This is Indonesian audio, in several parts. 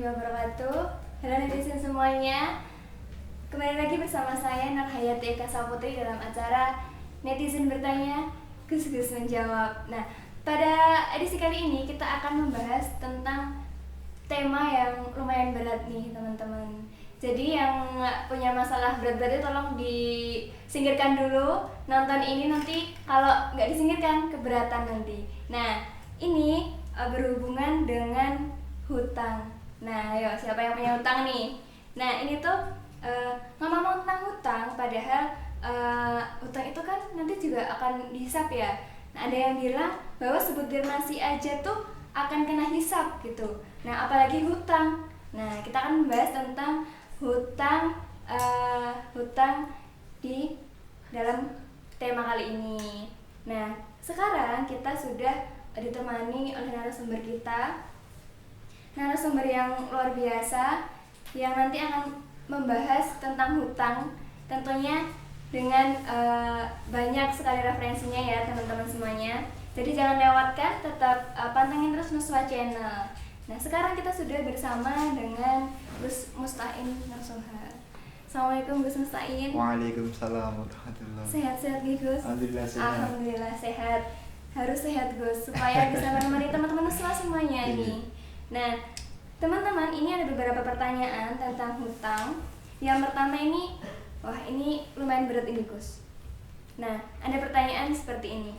warahmatullahi wabarakatuh. Halo netizen semuanya. Kembali lagi bersama saya Nurhayati Eka Saputri dalam acara Netizen Bertanya, Gus-Gus Menjawab. Nah, pada edisi kali ini kita akan membahas tentang tema yang lumayan berat nih teman-teman. Jadi yang punya masalah berat-berat itu tolong disingkirkan dulu. Nonton ini nanti kalau nggak disingkirkan keberatan nanti. Nah, ini berhubungan dengan hutang. Nah, ayo siapa yang punya hutang nih? Nah, ini tuh ngomong tentang hutang, padahal hutang itu kan nanti juga akan dihisap ya. Nah, ada yang bilang bahwa sebutir nasi aja tuh akan kena hisap gitu. Nah, apalagi hutang. Nah, kita akan membahas tentang hutang di dalam tema kali ini. Nah, sekarang kita sudah ditemani oleh narasumber kita, narasumber yang luar biasa yang nanti akan membahas tentang hutang, tentunya dengan banyak sekali referensinya ya teman-teman semuanya. Jadi jangan lewatkan, tetap pantengin terus Nuswa Channel. Nah, sekarang kita sudah bersama dengan Gus Musta'in Nasuha. Assalamualaikum Gus Musta'in. Waalaikumsalam warahmatullahi. Sehat-sehat nih Gus? Alhamdulillah sehat. Alhamdulillah sehat. Harus sehat Gus supaya bisa menemani teman-teman Nuswa semuanya ini. Nah, teman-teman, ini ada beberapa pertanyaan tentang hutang. Yang pertama ini, wah ini lumayan berat ini Gus. Nah, ada pertanyaan seperti ini.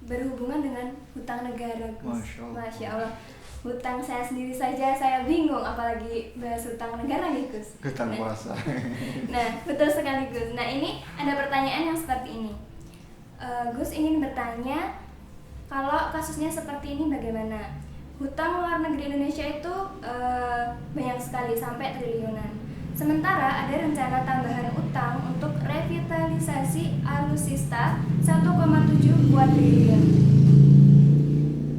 Berhubungan dengan hutang negara Gus. Masya Allah. Hutang saya sendiri saja saya bingung, apalagi bahas hutang negara nih Gus. Hutang puasa. Nah, betul sekali Gus. Nah, ini ada pertanyaan yang seperti ini. Gus ingin bertanya, kalau kasusnya seperti ini bagaimana? Hutang luar negeri Indonesia itu banyak sekali, sampai triliunan. Sementara ada rencana tambahan utang untuk revitalisasi alutsista 1,7 triliun.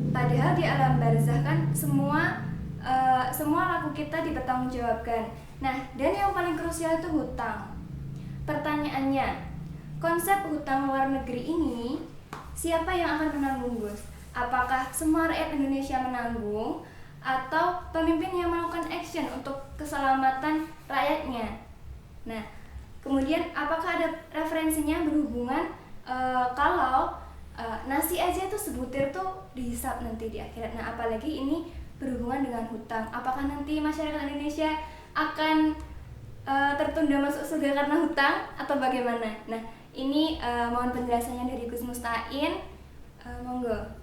Padahal di alam barzah kan semua laku kita dipertanggungjawabkan. Nah, dan yang paling krusial itu hutang. Pertanyaannya, konsep hutang luar negeri ini siapa yang akan menanggung Gus? Apakah semua rakyat Indonesia menanggung atau pemimpin yang melakukan action untuk keselamatan rakyatnya? Nah, kemudian apakah ada referensinya berhubungan kalau nasi aja tuh sebutir tuh dihisap nanti di akhirat. Nah, apalagi ini berhubungan dengan hutang. Apakah nanti masyarakat Indonesia akan tertunda masuk surga karena hutang atau bagaimana? Nah, ini mohon penjelasannya dari Gus Musta'in. Monggo.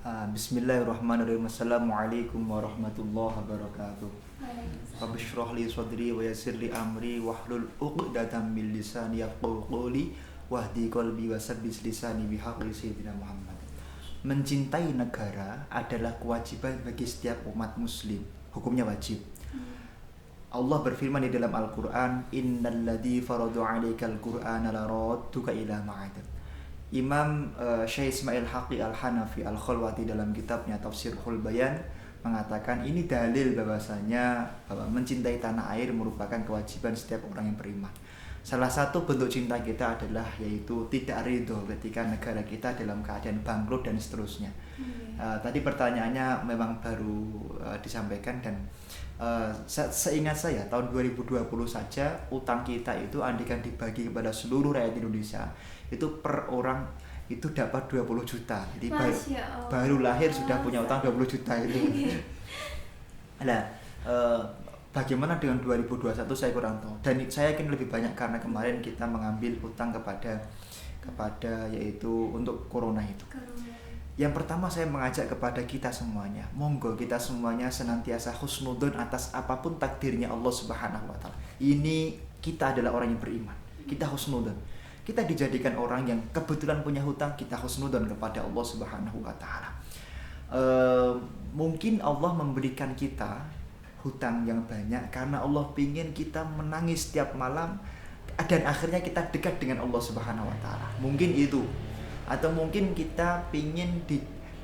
Bismillahirrahmanirrahim. Assalamualaikum warahmatullahi wabarakatuh. Rabbi shrah li sadri wa yassir li amri wahlul 'uqdatam min lisani yafqahu qawli wahdi qalbi wa sabbis lisani bihaqqi sayyidina Muhammad. Mencintai negara adalah kewajiban bagi setiap umat muslim. Hukumnya wajib. Allah berfirman di dalam Al-Qur'an, "Innalladzi faradu 'alaikal Qur'ana laradduka ila ma'ad." Imam Syekh Ismail Haqqi Al-Hanafi Al-Khalwati dalam kitabnya Tafsirul Bayan mengatakan ini dalil bahwasanya bahwa mencintai tanah air merupakan kewajiban setiap orang yang beriman. Salah satu bentuk cinta kita adalah yaitu tidak ridho ketika negara kita dalam keadaan bangkrut dan seterusnya. Tadi pertanyaannya memang baru disampaikan dan seingat saya tahun 2020 saja utang kita itu andaikan dibagi kepada seluruh rakyat Indonesia itu per orang itu dapat 20 juta. Jadi baru lahir sudah punya utang 20 juta itu. Nah, bagaimana dengan 2021 saya kurang tahu. Dan saya yakin lebih banyak karena kemarin kita mengambil utang kepada yaitu untuk corona itu. Yang pertama saya mengajak kepada kita semuanya, monggo kita semuanya senantiasa husnudzon atas apapun takdirnya Allah Subhanahu wa taala. Ini kita adalah orang yang beriman. Kita husnudzon. Kita dijadikan orang yang kebetulan punya hutang, kita husnudzon kepada Allah Subhanahu wa taala. Mungkin Allah memberikan kita hutang yang banyak karena Allah ingin kita menangis setiap malam dan akhirnya kita dekat dengan Allah Subhanahu wa taala. Mungkin itu. Atau mungkin kita ingin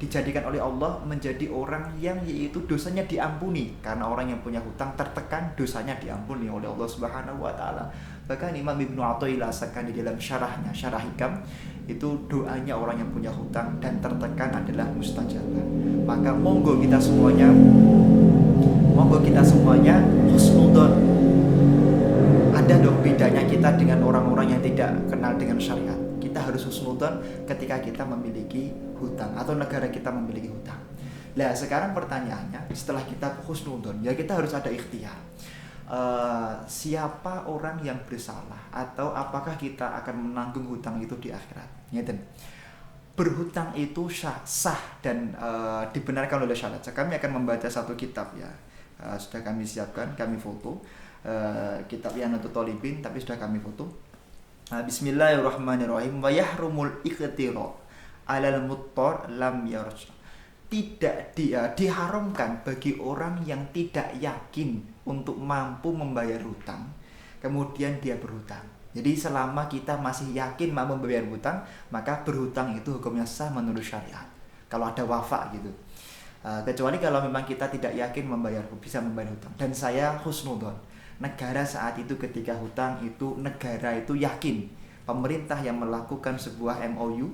dijadikan oleh Allah menjadi orang yang yaitu dosanya diampuni karena orang yang punya hutang tertekan dosanya diampuni oleh Allah Subhanahu wa taala. Bahkan Imam Ibnu Athaillah akan di dalam syarahnya, Syarah Hikam, itu doanya orang yang punya hutang dan tertekan adalah mustajabah. Maka monggo kita semuanya husnudzon. Ada dong bedanya kita dengan orang-orang yang tidak kenal dengan syariat. Kita harus husnudzon ketika kita memiliki hutang atau negara kita memiliki hutang. Nah, sekarang pertanyaannya, setelah kita husnudzon, ya kita harus ada ikhtiar. Siapa orang yang bersalah atau apakah kita akan menanggung hutang itu di akhirat? Ngeten. Berhutang itu sah dan dibenarkan oleh syariat. Kami akan membaca satu kitab ya. Sudah kami siapkan, kami foto. Kitab Yanatul Talibin tapi sudah kami foto. Bismillahirrahmanirrahim. Wa yahrumul iqtira 'alal muttar lam yarja. Tidak diharamkan bagi orang yang tidak yakin untuk mampu membayar hutang, kemudian dia berhutang. Jadi selama kita masih yakin mampu membayar hutang, maka berhutang itu hukumnya sah menurut syariat. Kalau ada wafa gitu. Kecuali kalau memang kita tidak yakin bisa membayar hutang. Dan saya husnudzon, negara saat itu ketika hutang itu negara itu yakin. Pemerintah yang melakukan sebuah MOU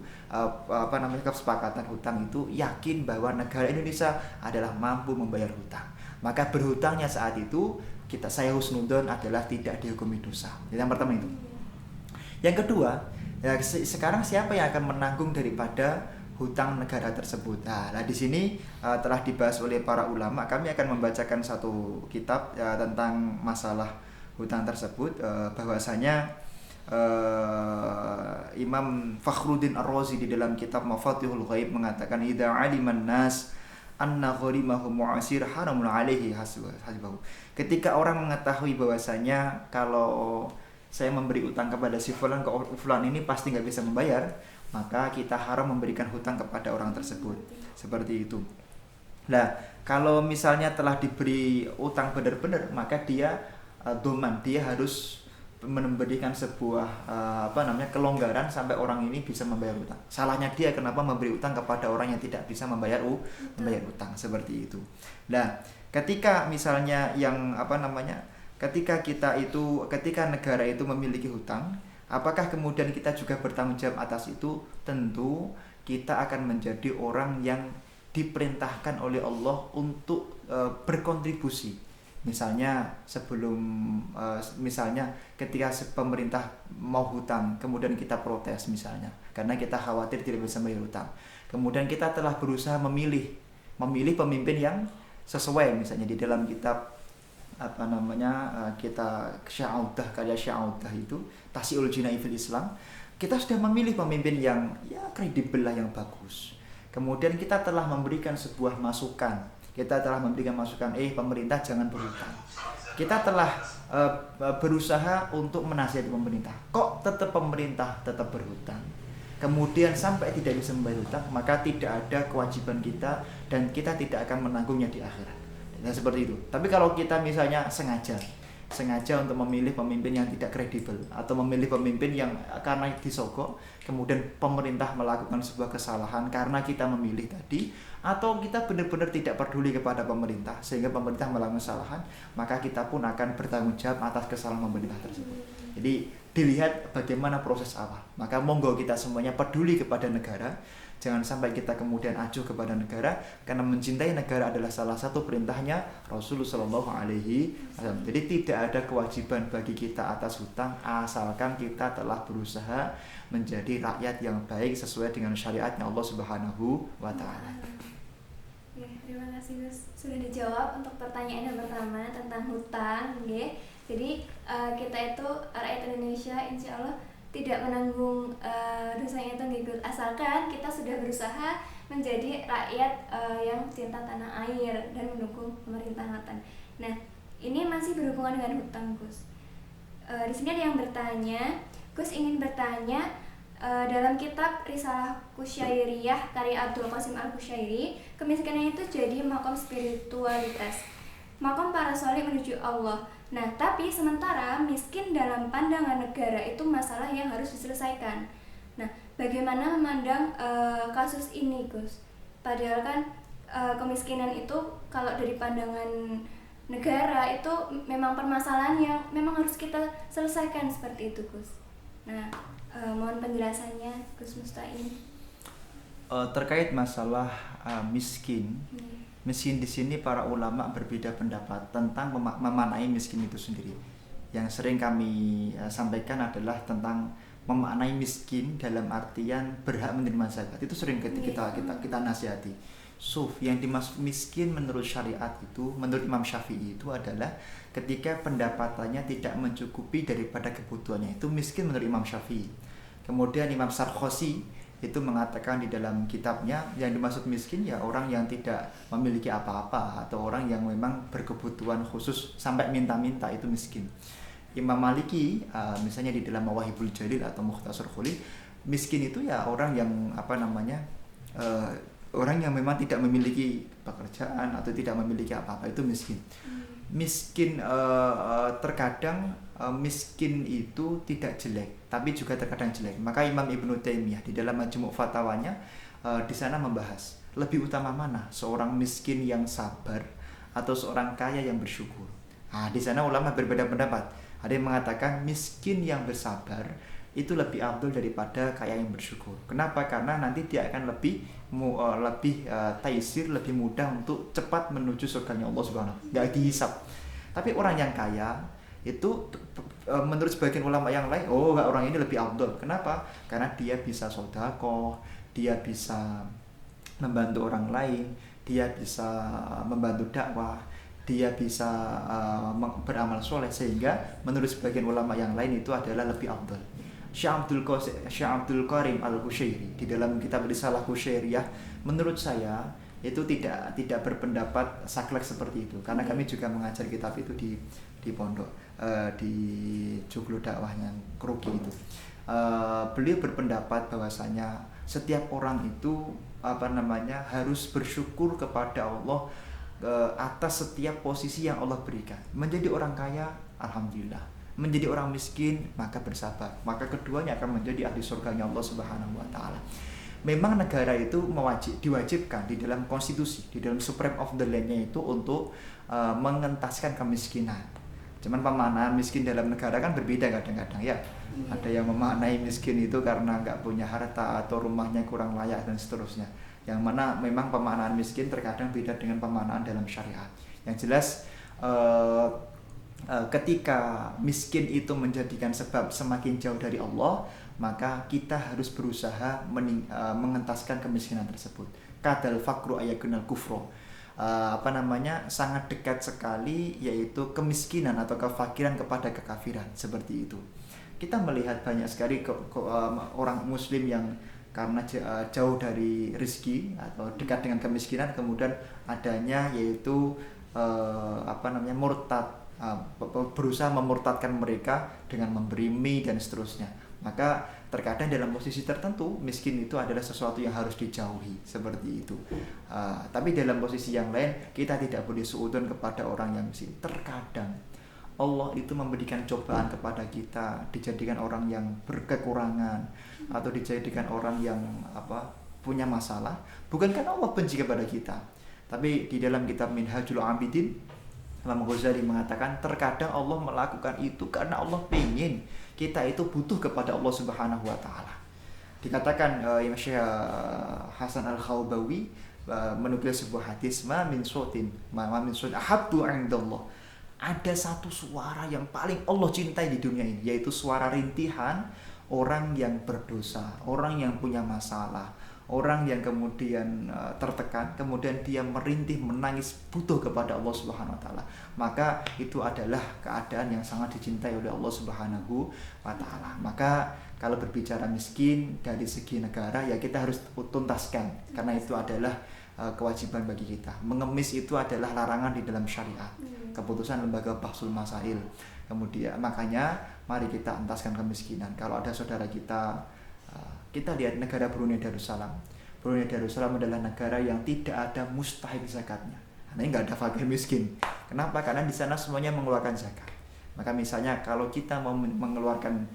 kesepakatan hutang itu yakin bahwa negara Indonesia adalah mampu membayar hutang. Maka berhutangnya saat itu saya husnudzon adalah tidak dihukumi dosa. Jadi yang pertama itu. Yang kedua, ya, sekarang siapa yang akan menanggung daripada hutang negara tersebut? Nah, di sini telah dibahas oleh para ulama. Kami akan membacakan satu kitab tentang masalah hutang tersebut, bahwasanya Imam Fakhruddin Ar-Razi di dalam kitab Mafatihul Ghaib mengatakan idza 'aliman nas anna gharimahu mu'asir haramun 'alaihi hasibahu. Ketika orang mengetahui bahwasanya kalau saya memberi utang kepada si fulan, ke fulan ini pasti nggak bisa membayar, maka kita haram memberikan hutang kepada orang tersebut. Seperti itu. Nah, kalau misalnya telah diberi utang benar-benar, maka dia doman, dia harus memberikan sebuah kelonggaran sampai orang ini bisa membayar utang. Salahnya dia kenapa memberi utang kepada orang yang tidak bisa membayar utang, seperti itu. Nah, ketika misalnya ketika negara itu memiliki hutang, apakah kemudian kita juga bertanggung jawab atas itu? Tentu kita akan menjadi orang yang diperintahkan oleh Allah untuk berkontribusi. Misalnya ketika pemerintah mau hutang, kemudian kita protes misalnya, karena kita khawatir tidak bisa membayar hutang. Kemudian kita telah berusaha memilih pemimpin yang sesuai, misalnya di dalam kitab kita karya Sya'udah itu Tasi'ul Jinai fil Islam, kita sudah memilih pemimpin yang kredibel lah, yang bagus. Kemudian kita telah memberikan sebuah masukan. Kita telah memberikan masukan, pemerintah jangan berhutang. Kita telah berusaha untuk menasihati pemerintah. Kok pemerintah tetap berhutang? Kemudian sampai tidak bisa membayar hutang, maka tidak ada kewajiban kita dan kita tidak akan menanggungnya di akhirat. Nah, seperti itu. Tapi kalau kita misalnya sengaja untuk memilih pemimpin yang tidak kredibel atau memilih pemimpin yang karena disogok, kemudian pemerintah melakukan sebuah kesalahan karena kita memilih tadi, atau kita benar-benar tidak peduli kepada pemerintah sehingga pemerintah melakukan kesalahan, maka kita pun akan bertanggung jawab atas kesalahan pemerintah tersebut. Jadi dilihat bagaimana proses awal. Maka monggo kita semuanya peduli kepada negara. Jangan sampai kita kemudian acuh kepada negara, karena mencintai negara adalah salah satu perintahnya Rasulullah SAW. Jadi tidak ada kewajiban bagi kita atas hutang asalkan kita telah berusaha menjadi rakyat yang baik sesuai dengan syariatnya Allah Subhanahu wa Ta'ala. Ya, terima kasih Gus. Sudah dijawab untuk pertanyaan yang pertama tentang hutang, nggih. Jadi kita itu rakyat Indonesia insya Allah tidak menanggung dosanya itu, nggih, asalkan kita sudah berusaha menjadi rakyat yang cinta tanah air dan mendukung pemerintahan. Nah, ini masih berhubungan dengan hutang, Gus. Di sini ada yang bertanya, Gus ingin bertanya, dalam kitab Risalah Kusyairiyah karya Abdul Qasim Al-Kusyairi, kemiskinan itu jadi makom spiritualitas, makom para sholih menuju Allah. Nah, tapi sementara miskin dalam pandangan negara itu masalah yang harus diselesaikan. Nah, bagaimana memandang kasus ini, Gus? Padahal kan kemiskinan itu kalau dari pandangan negara itu memang permasalahan yang memang harus kita selesaikan seperti itu, Gus. Nah, mohon penjelasannya, Gus Musta'in. Terkait masalah miskin, miskin di sini para ulama berbeda pendapat tentang memaknai miskin itu sendiri. Yang sering kami sampaikan adalah tentang memaknai miskin dalam artian berhak menerima zakat. Itu sering kita nasihati. Yang dimaksud miskin menurut syariat itu, menurut Imam Syafi'i itu adalah ketika pendapatannya tidak mencukupi daripada kebutuhannya. Itu miskin menurut Imam Syafi'i. Kemudian Imam Sarkozy itu mengatakan di dalam kitabnya yang dimaksud miskin ya orang yang tidak memiliki apa-apa atau orang yang memang berkebutuhan khusus sampai minta-minta, itu miskin. Imam Maliki misalnya di dalam Mawahibul Jalil atau Mukhtasar Khalil, miskin itu ya orang yang orang yang memang tidak memiliki pekerjaan atau tidak memiliki apa-apa, itu miskin. Miskin terkadang miskin itu tidak jelek, tapi juga terkadang jelek. Maka Imam Ibnu Taimiyah di dalam Majmu' Fatawanya di sana membahas lebih utama mana, seorang miskin yang sabar atau seorang kaya yang bersyukur. Di sana ulama berbeda pendapat. Ada yang mengatakan miskin yang bersabar itu lebih afdal daripada kaya yang bersyukur. Kenapa? Karena nanti dia akan lebih taisir, lebih mudah untuk cepat menuju surganya Allah Subhanahu. Enggak dihisab. Tapi orang yang kaya itu menurut sebagian ulama yang lain, orang ini lebih afdal. Kenapa? Karena dia bisa sedekah, dia bisa membantu orang lain, dia bisa membantu dakwah, dia bisa beramal soleh, sehingga menurut sebagian ulama yang lain itu adalah lebih afdal. Syekh Abdul Karim Al-Qushairi di dalam kitab Risalah Qushairiyah menurut saya itu tidak berpendapat saklek seperti itu, karena kami juga mengajar kitab itu di pondok di Joglo dakwahnya Kerugi itu. Beliau berpendapat bahwasanya setiap orang itu harus bersyukur kepada Allah atas setiap posisi yang Allah berikan. Menjadi orang kaya, alhamdulillah. Menjadi orang miskin, maka bersabar. Maka keduanya akan menjadi ahli surganya Allah Subhanahu wa taala. Memang negara itu diwajibkan di dalam konstitusi, di dalam supreme of the land-nya itu untuk mengentaskan kemiskinan. Cuman pemaknaan miskin dalam negara kan berbeda kadang-kadang ya. Ada yang memaknai miskin itu karena nggak punya harta atau rumahnya kurang layak dan seterusnya. Yang mana memang pemaknaan miskin terkadang beda dengan pemaknaan dalam syariat. Yang jelas ketika miskin itu menjadikan sebab semakin jauh dari Allah, maka kita harus berusaha mengentaskan kemiskinan tersebut. Kadal faqru ayakunal kufro. Sangat dekat sekali, yaitu kemiskinan atau kefakiran kepada kekafiran, seperti itu. Kita melihat banyak sekali orang muslim yang karena jauh dari rezeki atau dekat dengan kemiskinan, kemudian adanya yaitu murtad, berusaha memurtadkan mereka dengan memberi mie dan seterusnya. Maka terkadang dalam posisi tertentu miskin itu adalah sesuatu yang harus dijauhi, seperti itu. Tapi dalam posisi yang lain kita tidak boleh suudzon kepada orang yang miskin. Terkadang Allah itu memberikan cobaan kepada kita, dijadikan orang yang berkekurangan atau dijadikan orang yang punya masalah, bukan karena Allah benci kepada kita. Tapi di dalam kitab Minhajul Abidin, Imam Ghazali mengatakan terkadang Allah melakukan itu karena Allah ingin kita itu butuh kepada Allah Subhanahu wa taala. Dikatakan Imam Syekh Hasan Al-Khawbawi menukil sebuah hadis, ma min sautin ahabbu 'indallah. Ada satu suara yang paling Allah cintai di dunia ini, yaitu suara rintihan orang yang berdosa, orang yang punya masalah, orang yang kemudian tertekan, kemudian dia merintih, menangis, butuh kepada Allah Subhanahu wa taala. Maka itu adalah keadaan yang sangat dicintai oleh Allah Subhanahu wa taala. Maka kalau berbicara miskin dari segi negara, ya kita harus tuntaskan, karena itu adalah kewajiban bagi kita. Mengemis itu adalah larangan di dalam syariat. Keputusan lembaga Bahsul Masail. Kemudian makanya mari kita entaskan kemiskinan. Kalau ada saudara kita lihat negara Brunei Darussalam. Brunei Darussalam adalah negara yang tidak ada mustahik zakatnya. Nah, ini nggak ada fakir miskin. Kenapa? Karena di sana semuanya mengeluarkan zakat. Maka misalnya kalau kita mau mengeluarkan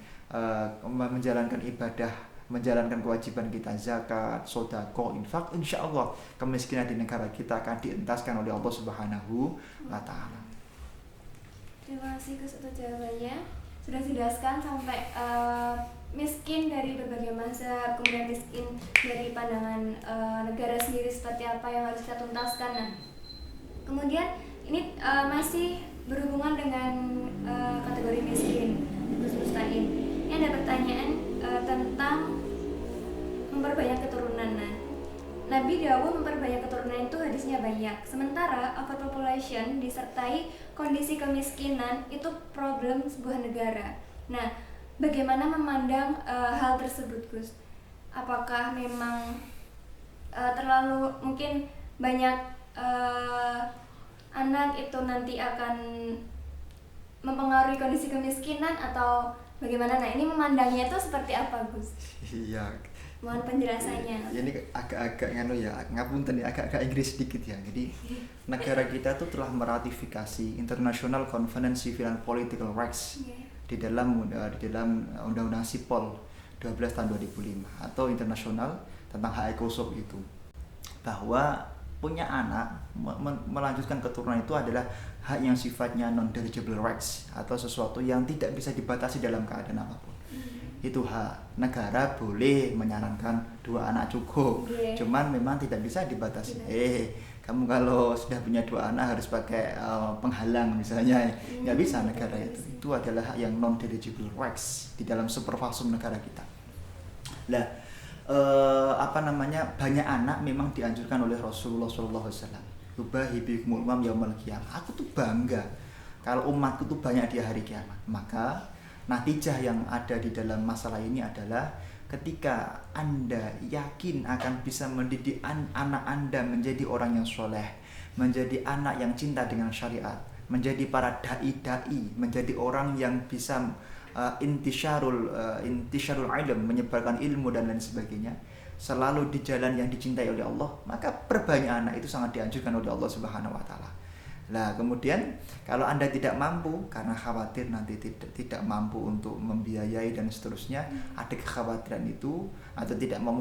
menjalankan ibadah, menjalankan kewajiban kita zakat, sedekah, infak, insya Allah kemiskinan di negara kita akan dientaskan oleh Allah Subhanahu wa taala. Terima kasih Gus untuk jawabannya. Sudah dijelaskan sampai miskin dari berbagai mazhab, kemudian miskin dari pandangan negara sendiri seperti apa yang harus kita tuntaskan. Nah, kemudian ini masih berhubungan dengan kategori miskin, Gus Mustain. Ini ada pertanyaan tentang memperbanyak keturunan. Nah, Nabi Dawud memperbanyak keturunan itu hadisnya banyak. Sementara overpopulation disertai kondisi kemiskinan itu problem sebuah negara. Nah, bagaimana memandang hal tersebut, Gus? Apakah memang terlalu mungkin banyak anak itu nanti akan mempengaruhi kondisi kemiskinan atau bagaimana? Nah, ini memandangnya itu seperti apa, Gus? Iya. Mohon penjelasannya. Ini agak-agak ngapunten ya, agak-agak Inggris sedikit ya. Jadi negara kita tuh telah meratifikasi International Convention Civil and Political Rights di dalam Undang-Undang Sipol 12 tahun 2005 atau internasional tentang hak ekosop itu, bahwa punya anak melanjutkan keturunan itu adalah hak yang sifatnya non-delegible rights atau sesuatu yang tidak bisa dibatasi dalam keadaan apapun. Itu hak. Negara boleh menyarankan 2 anak cukup, cuman memang tidak bisa dibatasi. Kamu kalau sudah punya 2 anak harus pakai penghalang misalnya, nggak bisa negara itu adalah hak yang non-delegible rights di dalam superfasum negara kita. Lah, banyak anak memang dianjurkan oleh Rasulullah SAW. Ubahi bikumul umam yaumil qiyamah. Aku tuh bangga kalau umatku tuh banyak di hari kiamat. Maka natijah yang ada di dalam masalah ini adalah ketika Anda yakin akan bisa mendidik anak Anda menjadi orang yang soleh, menjadi anak yang cinta dengan syariat, menjadi para dai-dai, menjadi orang yang bisa intisyarul ilm, menyebarkan ilmu dan lain sebagainya, selalu di jalan yang dicintai oleh Allah, maka perbanyak anak itu sangat dianjurkan oleh Allah Subhanahu wa taala. Nah, kemudian kalau Anda tidak mampu karena khawatir nanti tidak mampu untuk membiayai dan seterusnya, ada kekhawatiran itu, atau tidak mau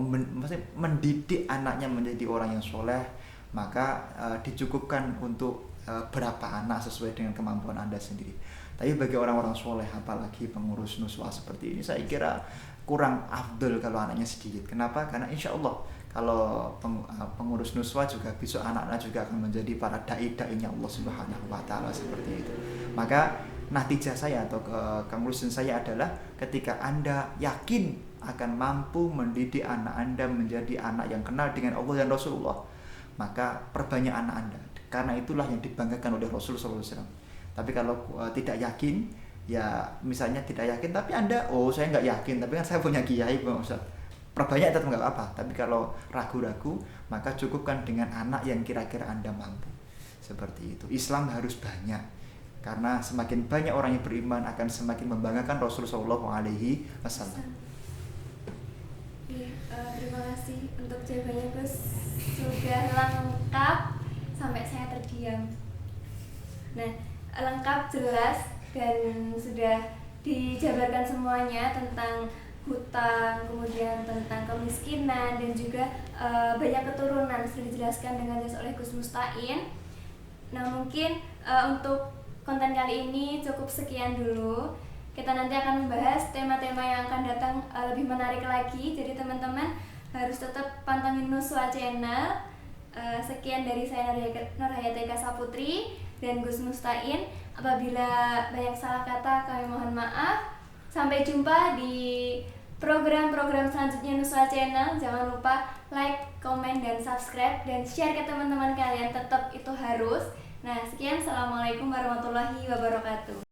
mendidik anaknya menjadi orang yang soleh, maka dicukupkan untuk berapa anak sesuai dengan kemampuan Anda sendiri. Tapi bagi orang-orang soleh, apalagi pengurus nuswa seperti ini, saya kira kurang afdol kalau anaknya sedikit. Kenapa? Karena insya Allah kalau pengurus nuswa juga besok anak-anak juga akan menjadi para dai-dainya Allah Subhanahu wa taala seperti itu. Maka natijah saya atau conclusion saya adalah ketika Anda yakin akan mampu mendidik anak Anda menjadi anak yang kenal dengan Allah dan Rasulullah, maka perbanyak anak Anda. Karena itulah yang dibanggakan oleh Rasulullah SAW. Tapi kalau tidak yakin, ya misalnya tidak yakin tapi Anda, saya nggak yakin tapi kan saya punya kiai Bang Ustaz, perbanyak tetap nggak apa-apa. Tapi kalau ragu-ragu, maka cukupkan dengan anak yang kira-kira Anda mampu. Seperti itu. Islam harus banyak, karena semakin banyak orang yang beriman akan semakin membanggakan Rasulullah SAW. Terima kasih untuk jawabannya, Gus. Sudah lengkap sampai saya terdiam. Nah, lengkap, jelas, dan sudah dijabarkan semuanya tentang hutang, kemudian tentang kemiskinan, dan juga banyak keturunan sudah dijelaskan dengan jelas oleh Gus Mustain. Nah, mungkin untuk konten kali ini cukup sekian dulu. Kita nanti akan membahas tema-tema yang akan datang lebih menarik lagi. Jadi teman-teman harus tetap pantengin Nuswa Channel. Sekian dari saya Nurhayati Eka Saputri dan Gus Mustain. Apabila banyak salah kata, kami mohon maaf. Sampai jumpa di program-program selanjutnya Nuswa Channel. Jangan lupa like, komen, dan subscribe, dan share ke teman-teman kalian. Tetap itu harus. Nah, sekian. Assalamualaikum warahmatullahi wabarakatuh.